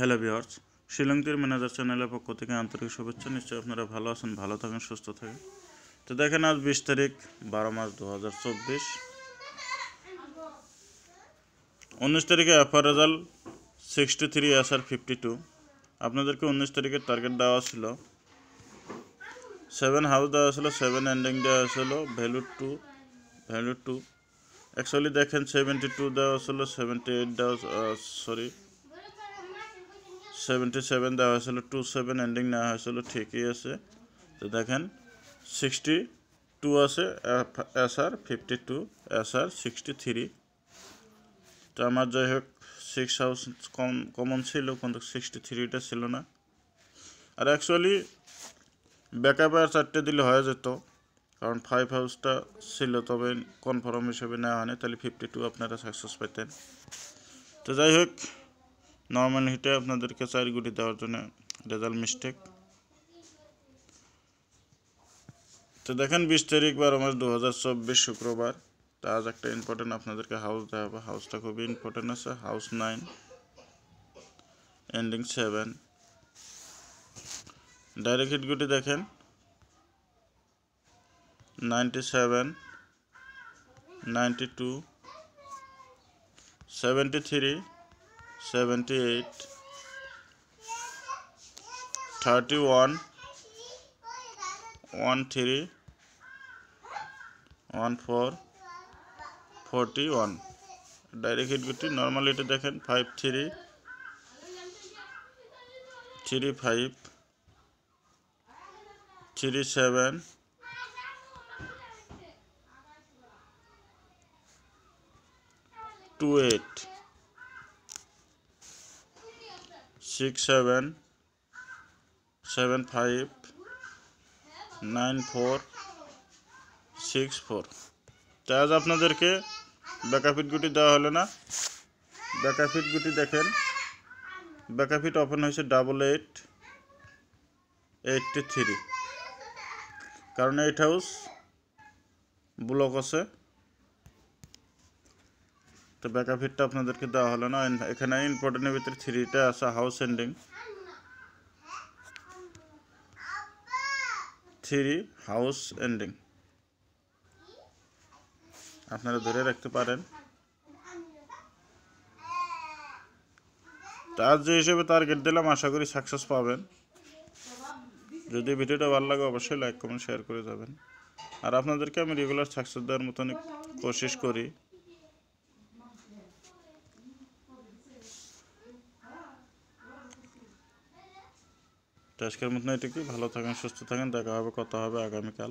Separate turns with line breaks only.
Hello viewers, শিলংতীর manager চ্যানেলের পক্ষ থেকে আন্তরিক শুভেচ্ছা। নিশ্চয়ই আপনারা ভালো আছেন, ভালো থাকেন, সুস্থ থাকেন। তো দেখেন, আজ 20 তারিখ 12 মাস 2024। 19 তারিখে এফআর রেজাল্ট 63 এসআর 52। আপনাদেরকে 19 তারিখের টার্গেট দেওয়া ছিল 7 হাউস দেওয়া ছিল, 7 এন্ডিং দেওয়া ছিল, ভ্যালু 2 অ্যাকচুয়ালি দেখেন 72 দেওয়া ছিল, 78 দেওয়া 77 দেওয়া হয়েছিল, 27 এন্ডিং নেওয়া হয়েছিল, ঠিকই আছে। তো দেখেন 62 আছে, এসআর 52, এসআর 63। তো আমার যাই হোক 6 হাউস কমন ছিল, কিন্তু 63টা ছিল না। আর অ্যাকচুয়ালি ব্যাকআপে আর 4টে দিলে হয়ে যেত, কারণ 5 হাউসটা ছিল, তবে কনফার্ম হিসেবে নেওয়া হয়নি, তাহলে 52 আপনারা সাকসেস পেতেন। তো যাই হোক, নর্মাল হিটে আপনাদেরকে 4 গুটি দেওয়ার জন্য রেজাল্ট মিস্টেক। তো দেখেন 20 তারিখ 12 মাস 2024 শুক্রবার। তো আজ একটা ইম্পর্টেন্ট আপনাদেরকে হাউস দেওয়া হবে। হাউসটা খুবই ইম্পর্টেন্ট আছে, হাউস 9 এন্ডিং 7। ডাইরেক্ট হিট গুটি দেখেন 97, 92, 73, 78, 31, 13, 14, 41। ডাইরেক্ট হিট গুটি নর্মাল হিটে দেখেন 53, 35, 37, 28, 67, 75, 94, 64। তো আজ আপনাদেরকে ব্যাকআপ হিট গুটি দেওয়া হলো না। ব্যাকআপ হিট গুটি দেখেন, ব্যাকআপ হিট ওপেন হয়েছে 88, 83, কারণ 8 হাউস ব্লক আছে। তো ব্যাকআপ হিটটা আপনাদেরকে দেওয়া হলো না। এখানে ইম্পর্টেন্টের ভিতরে 3টা আছে, হাউস এন্ডিং 3 হাউস এন্ডিং আপনারা ধরে রাখতে পারেন। আজ যে হিসেবে টার্গেট দিলাম, আশা করি সাকসেস পাবেন। যদি ভিডিওটা ভালো লাগে অবশ্যই লাইক কমেন্ট শেয়ার করে যাবেন। আর আপনাদেরকে আমি রেগুলার সাকসেস দেওয়ার মতন কোশিশ করি। আজকের মতন এটুকুই। ভালো থাকেন, সুস্থ থাকেন, দেখা হবে, কথা হবে আগামীকাল।